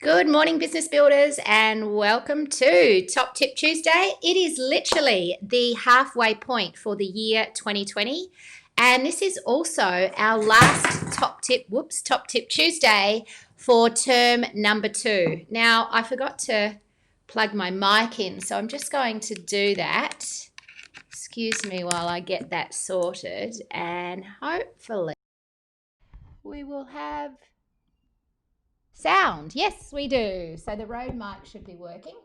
Good morning, business builders, and welcome to Top Tip Tuesday. It is literally the halfway point for the year 2020, and this is also our last Top Tip Tuesday for term number 2. Now, I forgot to plug my mic in, so I'm just going to do that. Excuse me while I get that sorted, and hopefully we will have sound. Yes, we do. So the Rode mic should be working.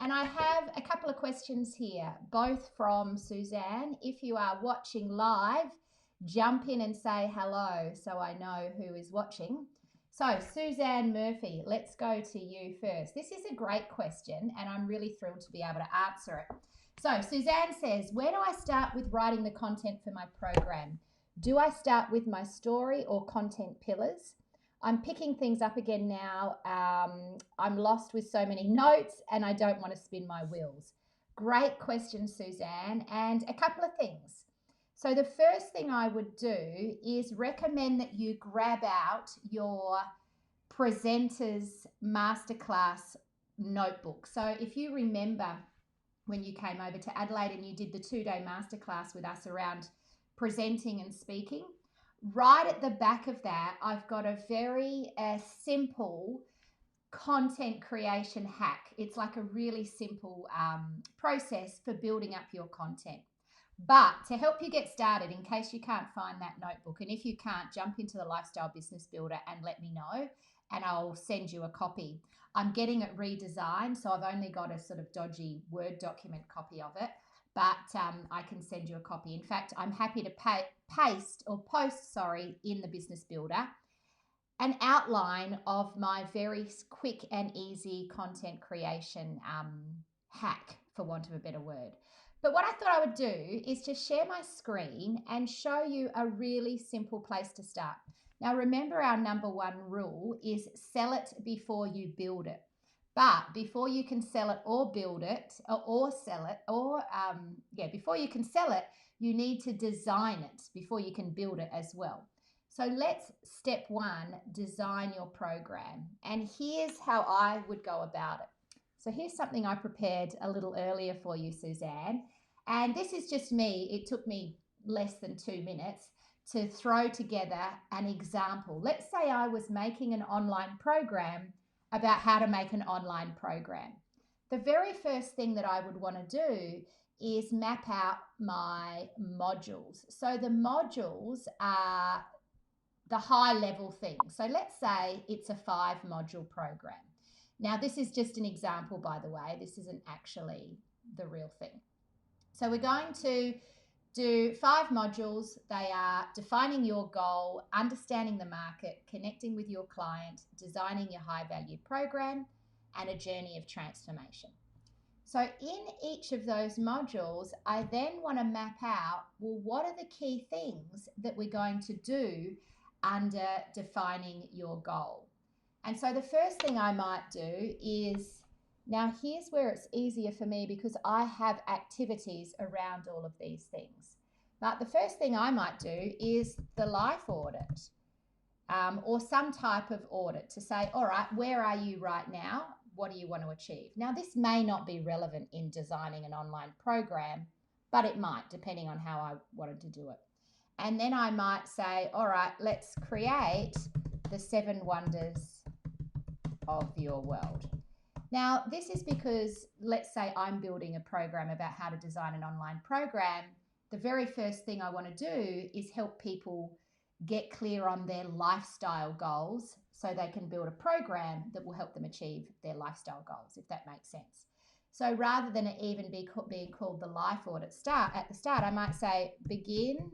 And I have a couple of questions here, both from Suzanne. If you are watching live, jump in and say hello so I know who is watching. So Suzanne Murphy, let's go to you first. This is a great question and I'm really thrilled to be able to answer it. So Suzanne says, where do I start with writing the content for my program? Do I start with my story or content pillars? I'm picking things up again now. I'm lost with so many notes and I don't want to spin my wheels. Great question, Suzanne, and a couple of things. So the first thing I would do is recommend that you grab out your Presenters Masterclass notebook. So if you remember when you came over to Adelaide and you did the 2-day masterclass with us around presenting and speaking, right at the back of that, I've got a very simple content creation hack. It's like a really simple process for building up your content. But to help you get started, in case you can't find that notebook, and if you can't, jump into the Lifestyle Business Builder and let me know, and I'll send you a copy. I'm getting it redesigned, so I've only got a sort of dodgy Word document copy of it, but I can send you a copy. In fact, I'm happy to post in the Business Builder an outline of my very quick and easy content creation hack, for want of a better word. But what I thought I would do is just share my screen and show you a really simple place to start. Now, remember our number 1 rule is sell it before you build it. But before you can sell it or build it or sell it before you can sell it, you need to design it before you can build it as well. So let's, step 1, design your program. And here's how I would go about it. So here's something I prepared a little earlier for you, Suzanne. And this is just me. It took me less than 2 minutes to throw together an example. Let's say I was making an online program about how to make an online program. The very first thing that I would want to do is map out my modules. So the modules are the high level things. So let's say it's a 5-module program. Now this is just an example, by the way. This isn't actually the real thing. So we're going to do 5 modules. They are defining your goal, understanding the market, connecting with your client, designing your high value program, and a journey of transformation. So in each of those modules, I then want to map out, well, what are the key things that we're going to do under defining your goal? And so the first thing I might do is, now here's where it's easier for me because I have activities around all of these things. But the first thing I might do is the life audit or some type of audit to say, all right, where are you right now? What do you want to achieve? Now, this may not be relevant in designing an online program, but it might, depending on how I wanted to do it. And then I might say, all right, let's create the 7 wonders of your world. Now, this is because, let's say I'm building a program about how to design an online program. The very first thing I want to do is help people get clear on their lifestyle goals so they can build a program that will help them achieve their lifestyle goals, if that makes sense. So rather than it even being called the life audit at the start, I might say begin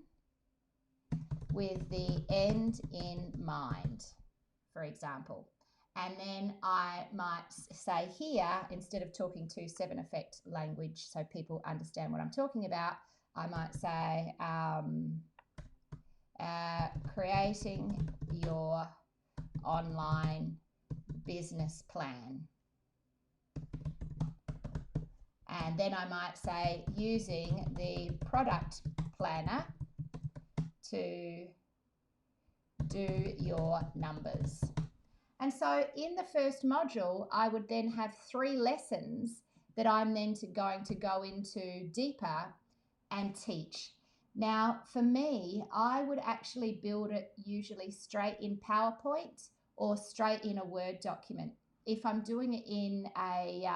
with the end in mind, for example. And then I might say here, instead of talking to 7 effect language so people understand what I'm talking about, I might say creating your online business plan. And then I might say using the product planner to do your numbers. And so in the first module, I would then have 3 lessons that I'm then going to go into deeper and teach. Now, for me, I would actually build it usually straight in PowerPoint or straight in a Word document. If I'm doing it in a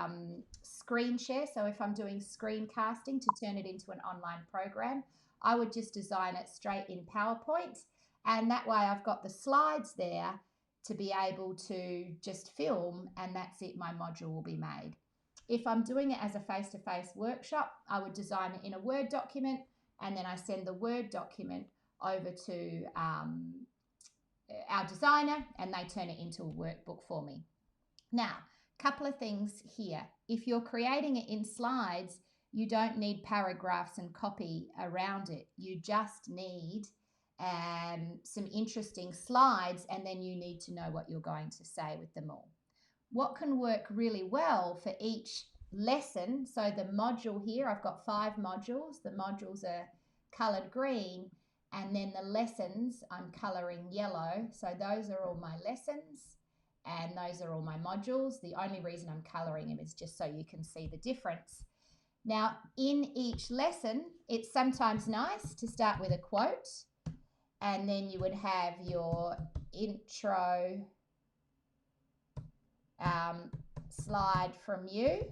screen share, so if I'm doing screencasting to turn it into an online program, I would just design it straight in PowerPoint. And that way I've got the slides there to be able to just film, and that's it, my module will be made. If I'm doing it as a face-to-face workshop, I would design it in a Word document, and then I send the Word document over to our designer, and they turn it into a workbook for me. Now, a couple of things here. If you're creating it in slides, you don't need paragraphs and copy around it. You just need some interesting slides, and then you need to know what you're going to say with them all. What can work really well for each lesson, so the module here, I've got 5 modules. The modules are coloured green, and then the lessons I'm colouring yellow. So those are all my lessons, and those are all my modules. The only reason I'm colouring them is just so you can see the difference. Now, in each lesson, it's sometimes nice to start with a quote, and then you would have your intro slide from you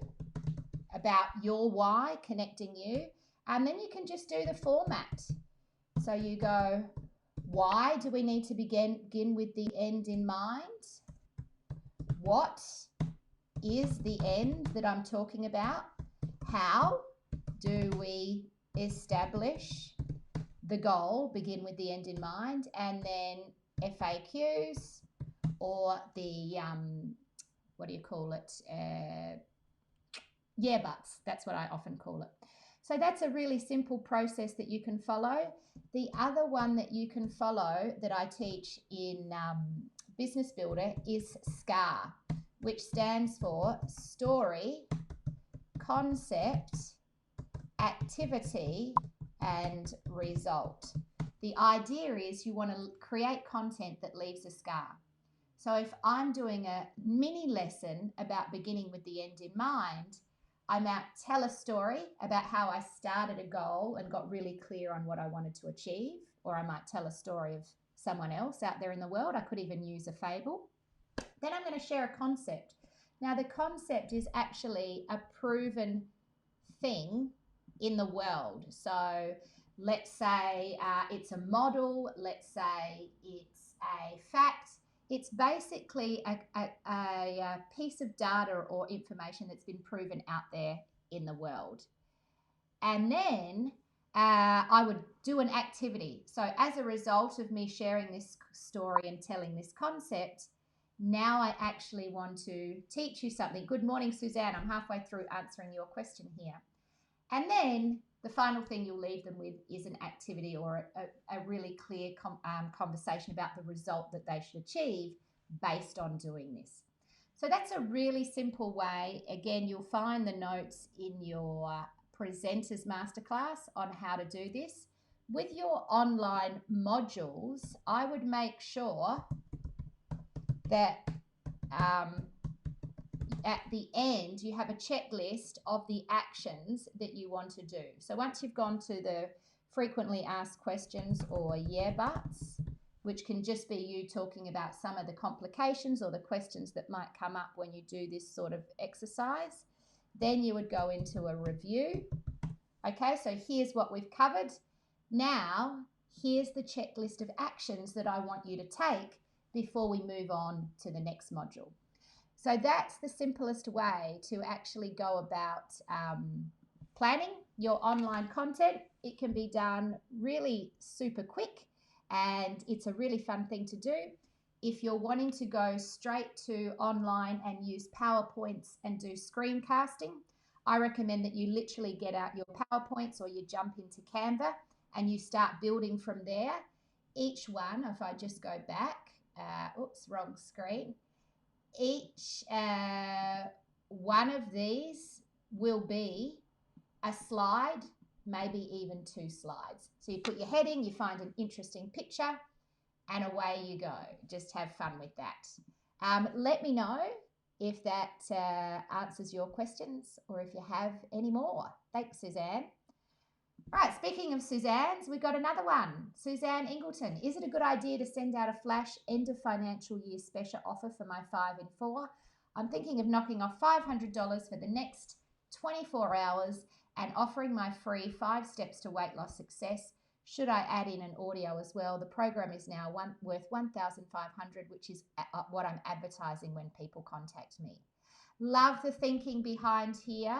about your why, connecting you, and then you can just do the format. So you go, why do we need to begin with the end in mind? What is the end that I'm talking about? How do we establish the goal? Begin with the end in mind, and then FAQs, or the what do you call it? Yeah buts. That's what I often call it. So that's a really simple process that you can follow. The other one that you can follow that I teach in Business Builder is SCAR, which stands for Story, Concept, Activity, and Result. The idea is you want to create content that leaves a scar. So if I'm doing a mini lesson about beginning with the end in mind, I might tell a story about how I started a goal and got really clear on what I wanted to achieve, or I might tell a story of someone else out there in the world. I could even use a fable. Then I'm going to share a concept. Now, the concept is actually a proven thing in the world. So let's say it's a model, let's say it's a fact. It's basically a piece of data or information that's been proven out there in the world. And then I would do an activity. So as a result of me sharing this story and telling this concept, now I actually want to teach you something. Good morning, Suzanne. I'm halfway through answering your question here. And then the final thing you'll leave them with is an activity or a really clear conversation about the result that they should achieve based on doing this. So that's a really simple way. Again, you'll find the notes in your presenters masterclass on how to do this. With your online modules, I would make sure that at the end, you have a checklist of the actions that you want to do. So once you've gone to the frequently asked questions or yeah buts, which can just be you talking about some of the complications or the questions that might come up when you do this sort of exercise, then you would go into a review. Okay, so here's what we've covered. Now, here's the checklist of actions that I want you to take before we move on to the next module. So that's the simplest way to actually go about planning your online content. It can be done really super quick, and it's a really fun thing to do. If you're wanting to go straight to online and use PowerPoints and do screencasting, I recommend that you literally get out your PowerPoints or you jump into Canva and you start building from there. Each one, if I just go back, oops, wrong screen. Each one of these will be a slide, maybe even 2 slides. So you put your heading, you find an interesting picture, and away you go. Just have fun with that. Let me know if that answers your questions or if you have any more. Thanks, Suzanne. All right, speaking of Suzanne's, we've got another one. Suzanne Angleton. Is it a good idea to send out a flash end of financial year special offer for my 5 in 4? I'm thinking of knocking off $500 for the next 24 hours and offering my free 5 steps to weight loss success. Should I add in an audio as well? The program is now worth $1,500, which is what I'm advertising when people contact me. Love the thinking behind here.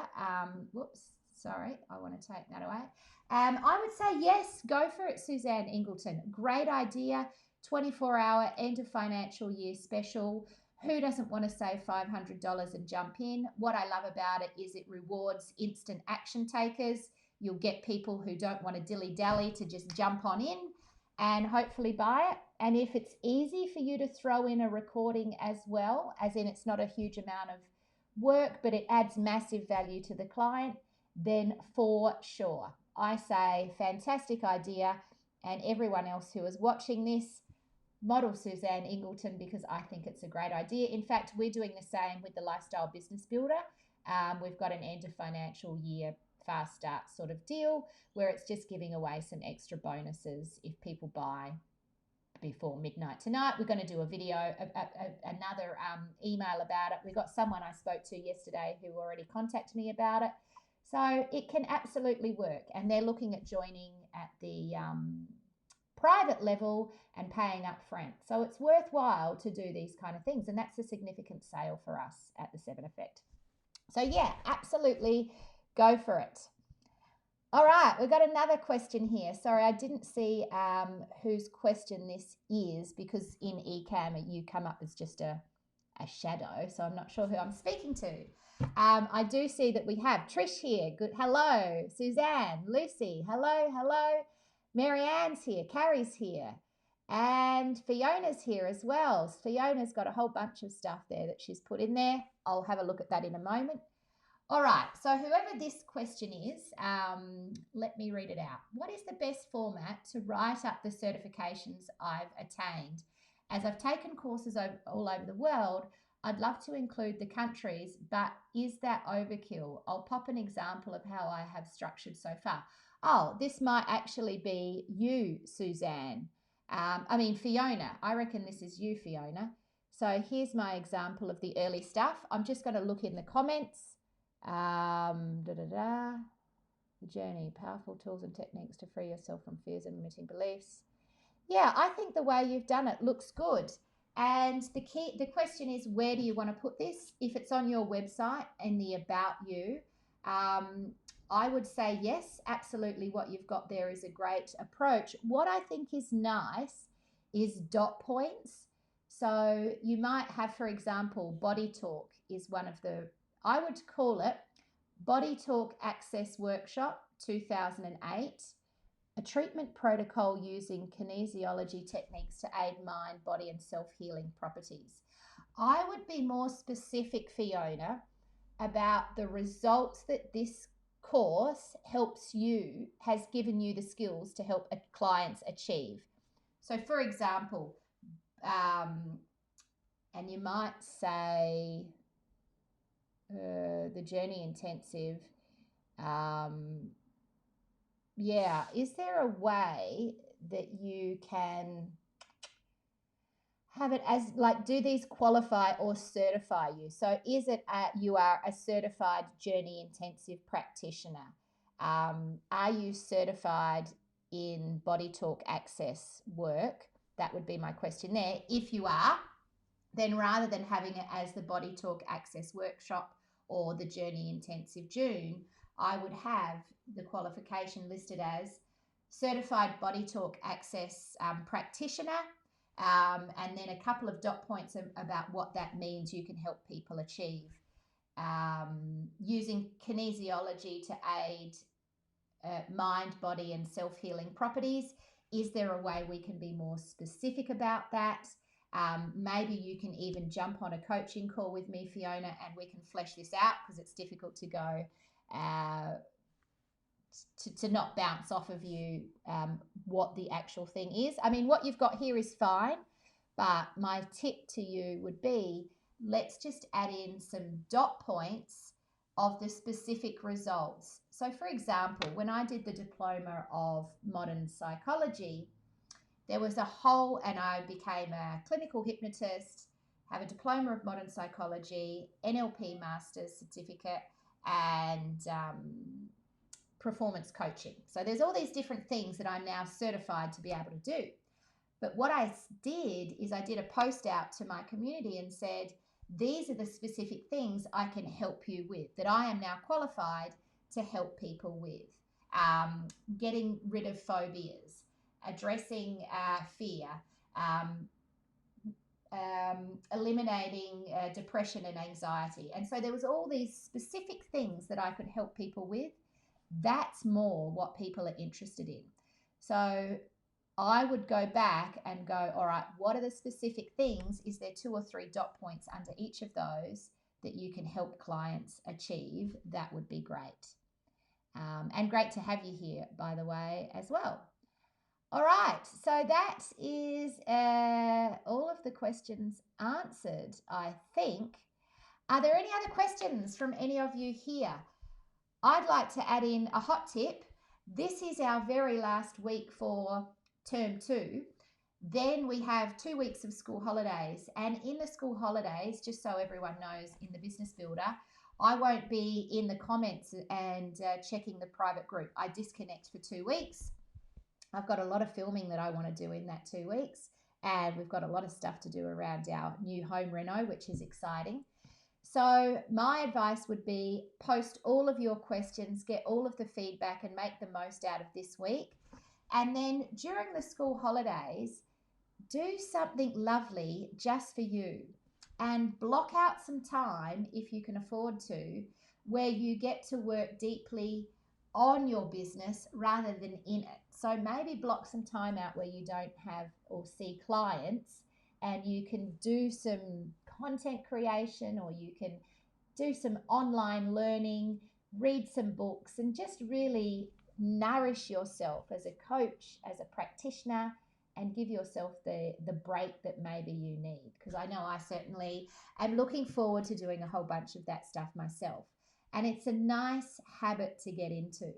Whoops, sorry, I want to take that away. I would say yes, go for it, Suzanne Angleton. Great idea. 24-hour end of financial year special. Who doesn't want to save $500 and jump in? What I love about it is it rewards instant action takers. You'll get people who don't want to dilly-dally to just jump on in and hopefully buy it. And if it's easy for you to throw in a recording as well, as in it's not a huge amount of work, but it adds massive value to the client, then for sure. I say fantastic idea, and everyone else who is watching this, model Suzanne Angleton, because I think it's a great idea. In fact, we're doing the same with the Lifestyle Business Builder. We've got an end of financial year fast start sort of deal where it's just giving away some extra bonuses if people buy before midnight tonight. We're going to do a video, another email about it. We got someone I spoke to yesterday who already contacted me about it. So it can absolutely work. And they're looking at joining at the private level and paying up front. So it's worthwhile to do these kind of things. And that's a significant sale for us at the 7 Effect. So yeah, absolutely go for it. All right, we've got another question here. Sorry, I didn't see whose question this is because in eCam you come up as just a shadow. So I'm not sure who I'm speaking to. I do see that we have Trish here. Good. Hello. Suzanne, Lucy. Hello, hello. Marianne's here. Carrie's here. And Fiona's here as well. Fiona's got a whole bunch of stuff there that she's put in there. I'll have a look at that in a moment. All right. So whoever this question is, let me read it out. What is the best format to write up the certifications I've attained? As I've taken courses all over the world, I'd love to include the countries, but is that overkill? I'll pop an example of how I have structured so far. Oh, this might actually be you, Suzanne. Fiona. I reckon this is you, Fiona. So here's my example of the early stuff. I'm just going to look in the comments. The journey, powerful tools and techniques to free yourself from fears and limiting beliefs. Yeah, I think the way you've done it looks good. And the question is, where do you want to put this? If it's on your website in the About You, I would say yes, absolutely. What you've got there is a great approach. What I think is nice is dot points. So you might have, for example, Body Talk is one of the, I would call it Body Talk Access Workshop 2008. A treatment protocol using kinesiology techniques to aid mind, body, and self-healing properties. I would be more specific, Fiona, about the results that this course has given you the skills to help clients achieve. So, for example, and you might say the Journey Intensive, yeah, is there a way that you can have it as like, do these qualify or certify you? So is it you are a certified Journey Intensive practitioner? Are you certified in Body Talk Access work? That would be my question there. If you are, then rather than having it as the Body Talk Access Workshop or the Journey Intensive June, I would have the qualification listed as Certified Body Talk Access Practitioner, and then a couple of dot points about what that means you can help people achieve. Using kinesiology to aid mind, body, and self-healing properties. Is there a way we can be more specific about that? Maybe you can even jump on a coaching call with me, Fiona, and we can flesh this out because it's difficult to go to not bounce off of you what the actual thing is. I mean, what you've got here is fine, But my tip to you would be, let's just add in some dot points of the specific results. So for example, when I did the diploma of modern psychology, there was a whole, and I became a clinical hypnotist, have a diploma of modern psychology, NLP master's certificate, and performance coaching. So there's all these different things that I'm now certified to be able to do. But what I did is I did a post out to my community and said, these are the specific things I can help you with, that I am now qualified to help people with. Getting rid of phobias, addressing fear, eliminating depression and anxiety. And so there was all these specific things that I could help people with. That's more what people are interested in. So I would go back and go, all right, what are the specific things? Is there 2 or 3 dot points under each of those that you can help clients achieve? That would be great. And great to have you here, by the way, as well. All right, so that is all of the questions answered, I think. Are there any other questions from any of you here? I'd like to add in a hot tip. This is our very last week for term 2. Then we have 2 weeks of school holidays. And in the school holidays, just so everyone knows, in the Business Builder, I won't be in the comments and checking the private group. I disconnect for 2 weeks. I've got a lot of filming that I want to do in that 2 weeks. And we've got a lot of stuff to do around our new home reno, which is exciting. So my advice would be post all of your questions, get all of the feedback and make the most out of this week. And then during the school holidays, do something lovely just for you and block out some time, if you can afford to, where you get to work deeply on your business rather than in it. So maybe block some time out where you don't have or see clients, and you can do some content creation, or you can do some online learning, read some books, and just really nourish yourself as a coach, as a practitioner, and give yourself the break that maybe you need. Because I know I certainly am looking forward to doing a whole bunch of that stuff myself. And it's a nice habit to get into.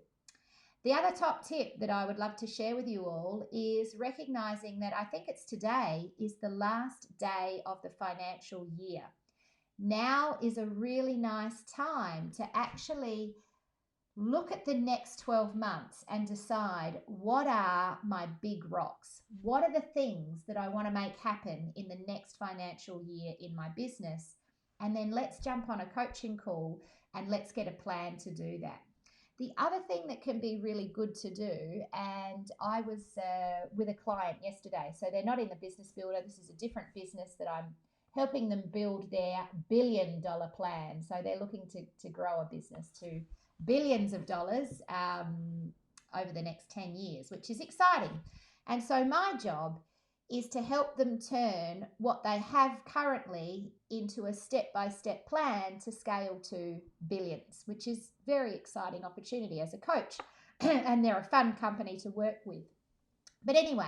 The other top tip that I would love to share with you all is recognizing that I think it's today is the last day of the financial year. Now is a really nice time to actually look at the next 12 months and decide, what are my big rocks? What are the things that I want to make happen in the next financial year in my business? And then let's jump on a coaching call and let's get a plan to do that. The other thing that can be really good to do, and I was with a client yesterday, so they're not in the Business Builder, this is a different business that I'm helping them build their $1 billion plan. So they're looking to grow a business to billions of dollars over the next 10 years, which is exciting. And so my job is to help them turn what they have currently into a step-by-step plan to scale to billions, which is very exciting opportunity as a coach. And they're a fun company to work with. But anyway,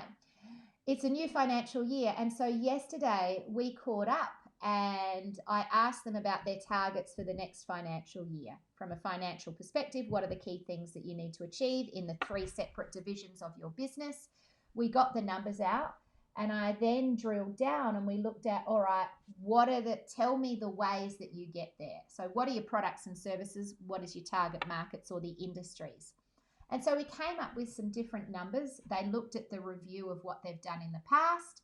it's a new financial year. And so yesterday we caught up and I asked them about their targets for the next financial year. From a financial perspective, what are the key things that you need to achieve in the 3 separate divisions of your business? We got the numbers out. And I then drilled down and we looked at, all right, tell me the ways that you get there. So what are your products and services? What is your target markets or the industries? And so we came up with some different numbers. They looked at the review of what they've done in the past,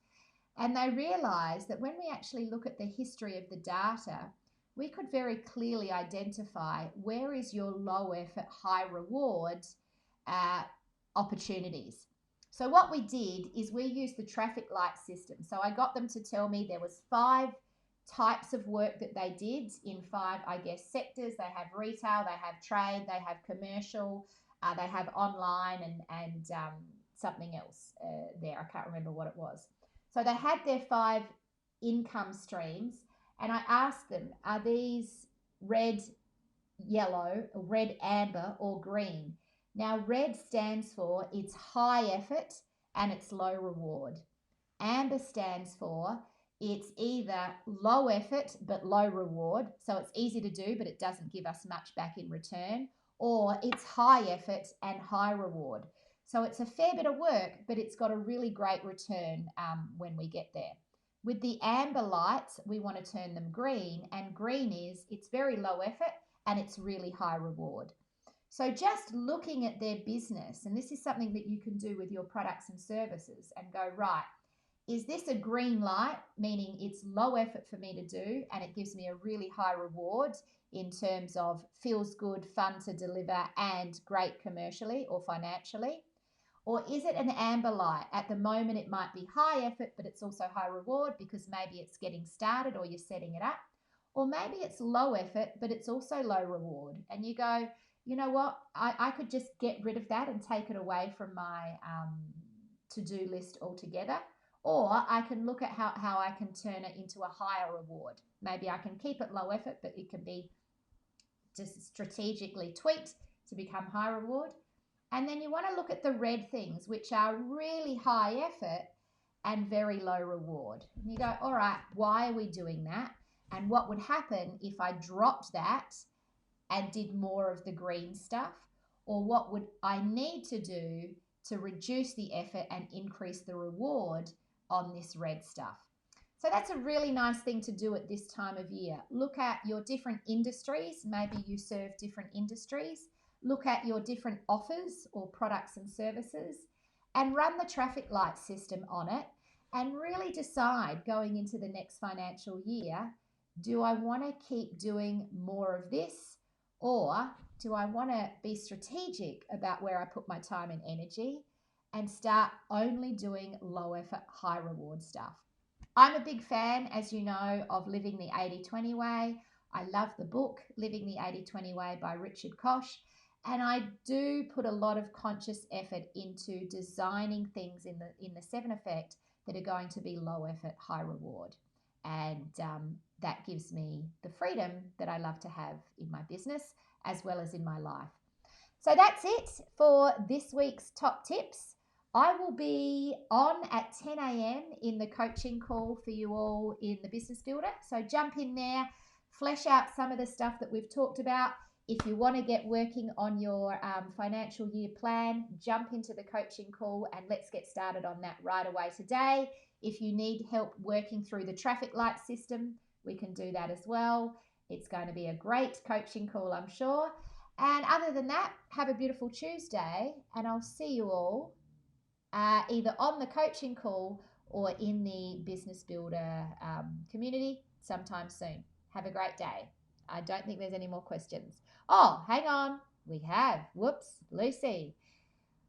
and they realized that when we actually look at the history of the data, we could very clearly identify where is your low effort, high reward opportunities. So what we did is we used the traffic light system. So I got them to tell me there was 5 types of work that they did in 5, I guess, sectors. They have retail, they have trade, they have commercial, they have online and something else there. I can't remember what it was. So they had their 5 income streams, and I asked them, are these red, yellow, red, amber, or green? Now, red stands for it's high effort and it's low reward. amber stands for it's either low effort but low reward, so it's easy to do but it doesn't give us much back in return, or it's high effort and high reward. So it's a fair bit of work, but it's got a really great return when we get there. With the amber lights, we want to turn them green, and green is it's very low effort and it's really high reward. So just looking at their business, and this is something that you can do with your products and services and go, right, is this a green light, meaning it's low effort for me to do and it gives me a really high reward in terms of feels good, fun to deliver, and great commercially or financially? Or is it an amber light? At the moment, it might be high effort, but it's also high reward because maybe it's getting started or you're setting it up. Or maybe it's low effort, but it's also low reward. And you go, you know what? I could just get rid of that and take it away from my to-do list altogether. Or I can look at how I can turn it into a higher reward. Maybe I can keep it low effort, but it can be just strategically tweaked to become high reward. And then you want to look at the red things, which are really high effort and very low reward. And you go, all right, why are we doing that? And what would happen if I dropped that and did more of the green stuff? Or what would I need to do to reduce the effort and increase the reward on this red stuff? So that's a really nice thing to do at this time of year. Look at your different industries. Maybe you serve different industries. Look at your different offers or products and services and run the traffic light system on it and really decide going into the next financial year, do I want to keep doing more of this, or do I want to be strategic about where I put my time and energy and start only doing low effort, high reward stuff? I'm a big fan, as you know, of Living the 80-20 Way. I love the book, Living the 80-20 Way by Richard Koch. And I do put a lot of conscious effort into designing things in the 7 effect that are going to be low effort, high reward. And that gives me the freedom that I love to have in my business as well as in my life. So that's it for this week's top tips. I will be on at 10 a.m. in the coaching call for you all in the Business Builder. So jump in there, flesh out some of the stuff that we've talked about. If you want to get working on your financial year plan, jump into the coaching call and let's get started on that right away today. If you need help working through the traffic light system, we can do that as well. It's going to be a great coaching call, I'm sure. And other than that, have a beautiful Tuesday, and I'll see you all either on the coaching call or in the Business Builder community sometime soon. Have a great day. I don't think there's any more questions. Oh, hang on. We have. Whoops, Lucy.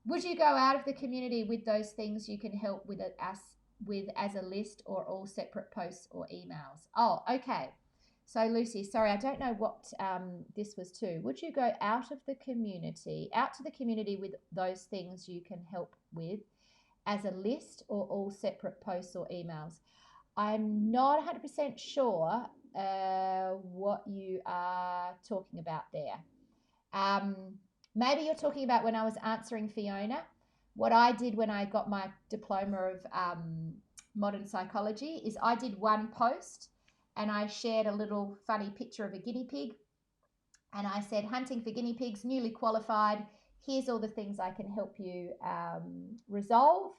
Would you go out of the community with those things you can help with us with as a list or all separate posts or emails? Oh, okay. So Lucy, sorry, I don't know what this was to. Would you go out to the community with those things you can help with as a list or all separate posts or emails? I'm not 100% sure what you are talking about there. Maybe you're talking about when I was answering Fiona. What I did when I got my diploma of modern psychology is I did one post and I shared a little funny picture of a guinea pig. And I said, hunting for guinea pigs, newly qualified. Here's all the things I can help you resolve.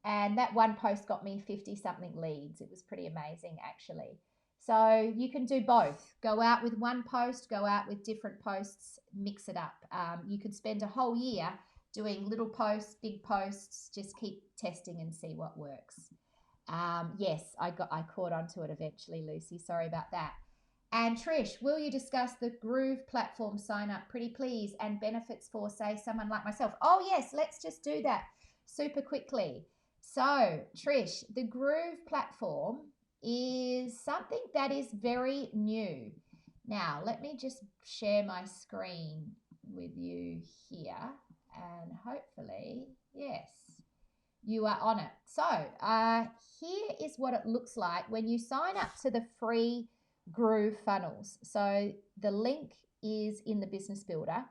And that one post got me 50-something leads. It was pretty amazing, actually. So you can do both. Go out with one post, go out with different posts, mix it up. You could spend a whole year doing little posts, big posts, just keep testing and see what works. Yes, I caught onto it eventually, Lucy. Sorry about that. And Trish, will you discuss the Groov Platform sign up, pretty please, and benefits for, say, someone like myself? Oh, yes, let's just do that super quickly. So, Trish, the Groov Platform is something that is very new. Now, let me just share my screen with you here, and hopefully, yes, you are on it. So, here is what it looks like when you sign up to the free Groov Funnels. So, the link is in the Business Builder,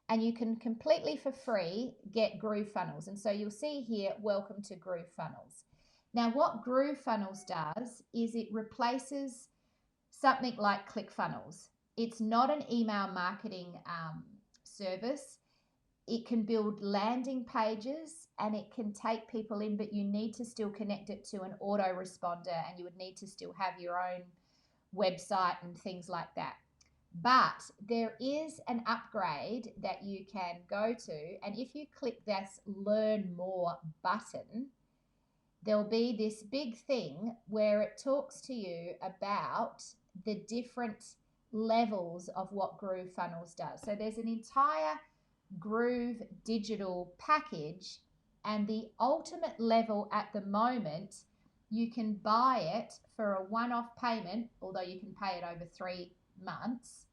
and you can completely for free get Groov Funnels. And so you'll see here, welcome to Groov Funnels. Now, what Groov Funnels does is it replaces something like ClickFunnels. It's not an email marketing service. It can build landing pages and it can take people in, but you need to still connect it to an autoresponder and you would need to still have your own website and things like that. But there is an upgrade that you can go to, and if you click this Learn More button, there'll be this big thing where it talks to you about the different levels of what Groov Funnels does. So there's an entire Groov digital package, and the ultimate level at the moment, you can buy it for a one-off payment, although you can pay it over 3 months,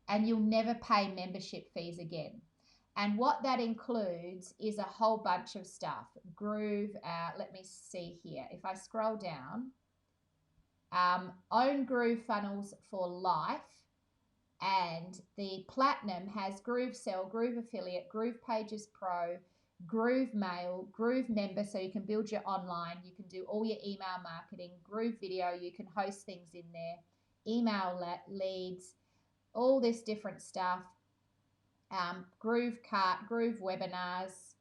and you'll never pay membership fees again. And what that includes is a whole bunch of stuff. Groov, let me see here. If I scroll down, own Groov Funnels for life. And the Platinum has Groov Sell, Groov Affiliate, Groov Pages Pro, Groov Mail, Groov Member, so you can build your online, you can do all your email marketing, Groov Video, you can host things in there, email leads, all this different stuff. Groov Cart, Groov Webinars,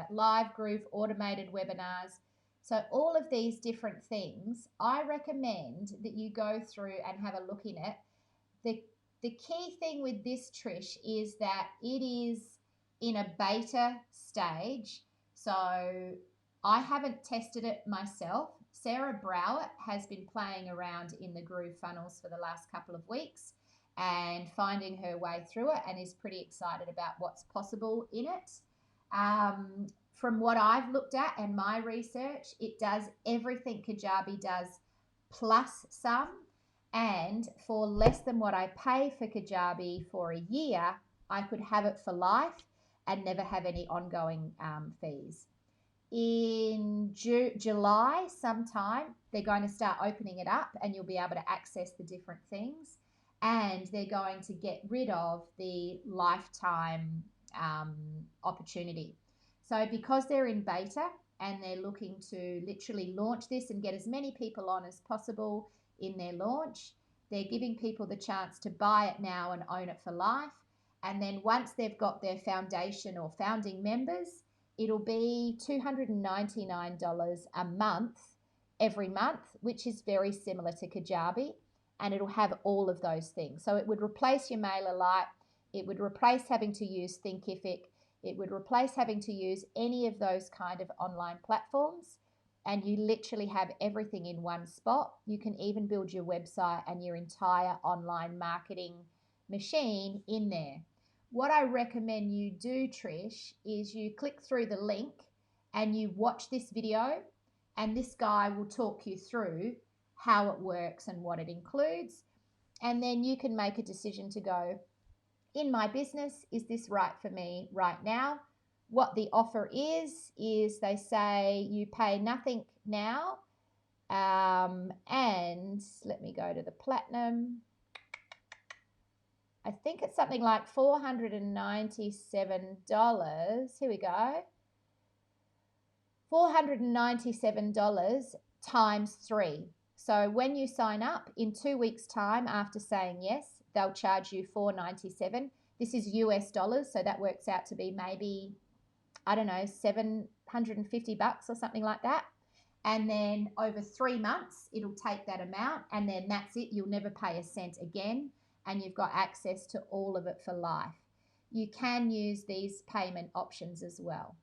live Groov automated webinars. So all of these different things, I recommend that you go through and have a look in it. The key thing with this, Trish, is that it is in a beta stage. So I haven't tested it myself. Sarah Browett has been playing around in the Groov Funnels for the last couple of weeks and finding her way through it, and is pretty excited about what's possible in it. From what I've looked at and my research, it does everything Kajabi does plus some, and for less than what I pay for Kajabi for a year, I could have it for life and never have any ongoing fees. In July sometime, they're going to start opening it up and you'll be able to access the different things. And they're going to get rid of the lifetime opportunity. So because they're in beta and they're looking to literally launch this and get as many people on as possible in their launch, they're giving people the chance to buy it now and own it for life. And then once they've got their foundation or founding members, it'll be $299 a month every month, which is very similar to Kajabi. And it'll have all of those things. So it would replace your MailerLite. It would replace having to use Thinkific. It would replace having to use any of those kind of online platforms. And you literally have everything in one spot. You can even build your website and your entire online marketing machine in there. What I recommend you do, Trish, is you click through the link and you watch this video, and this guy will talk you through how it works and what it includes. And then you can make a decision to go, in my business, is this right for me right now? What the offer is they say you pay nothing now. And let me go to the Platinum. I think it's something like $497. Here we go. $497 times 3. So when you sign up in 2 weeks' time after saying yes, they'll charge you $497. This is US dollars, so that works out to be maybe, I don't know, $750 or something like that. And then over 3 months, it'll take that amount, and then that's it. You'll never pay a cent again, and you've got access to all of it for life. You can use these payment options as well.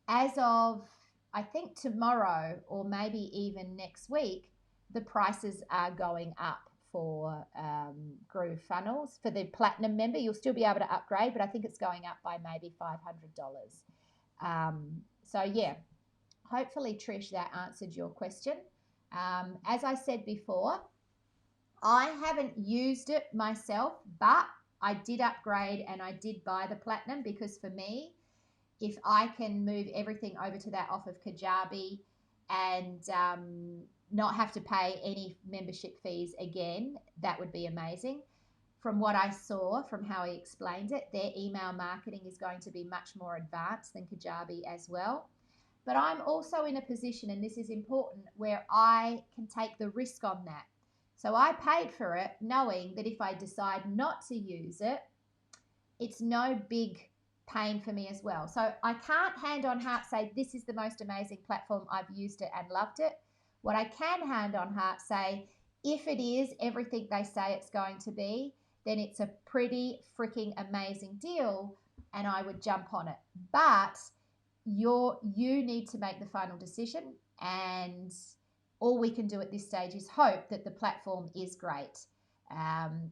As of, I think, tomorrow or maybe even next week, the prices are going up for Groov Funnels. For the Platinum member, you'll still be able to upgrade, but I think it's going up by maybe $500. So yeah, hopefully, Trish, that answered your question. As I said before, I haven't used it myself, but I did upgrade and I did buy the Platinum, because for me, if I can move everything over to that off of Kajabi and not have to pay any membership fees again, that would be amazing. From what I saw, from how he explained it, their email marketing is going to be much more advanced than Kajabi as well. But I'm also in a position, and this is important, where I can take the risk on that. So I paid for it knowing that if I decide not to use it, it's no big pain for me as well. So I can't hand on heart say this is the most amazing platform, I've used it and loved it. What I can hand on heart say, if it is everything they say it's going to be, then it's a pretty freaking amazing deal and I would jump on it. But you need to make the final decision, and all we can do at this stage is hope that the platform is great.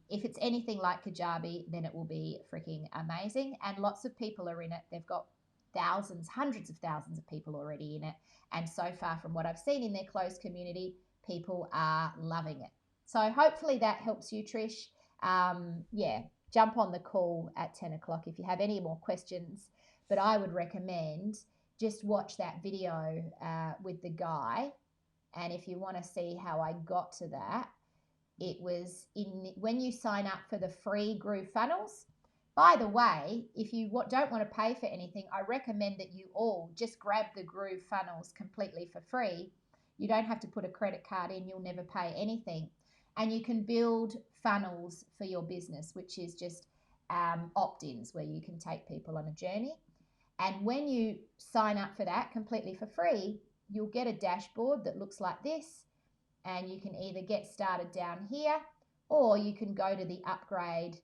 If it's anything like Kajabi, then it will be freaking amazing. And lots of people are in it. They've got thousands, hundreds of thousands of people already in it. And so far, from what I've seen in their closed community, people are loving it. So hopefully that helps you, Trish. Yeah, jump on the call at 10 o'clock if you have any more questions. But I would recommend just watch that video with the guy. And if you want to see how I got to that, it was when you sign up for the free Groov Funnels. By the way, if you don't want to pay for anything, I recommend that you all just grab the Groov Funnels completely for free. You don't have to put a credit card in. You'll never pay anything. And you can build funnels for your business, which is just opt-ins where you can take people on a journey. And when you sign up for that completely for free, you'll get a dashboard that looks like this. And you can either get started down here, or you can go to the upgrade,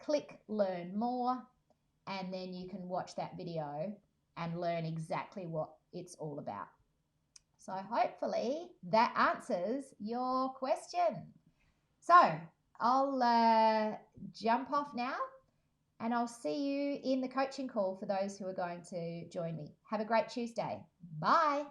click learn more, and then you can watch that video and learn exactly what it's all about. So hopefully that answers your question. So I'll jump off now, and I'll see you in the coaching call for those who are going to join me. Have a great Tuesday. Bye.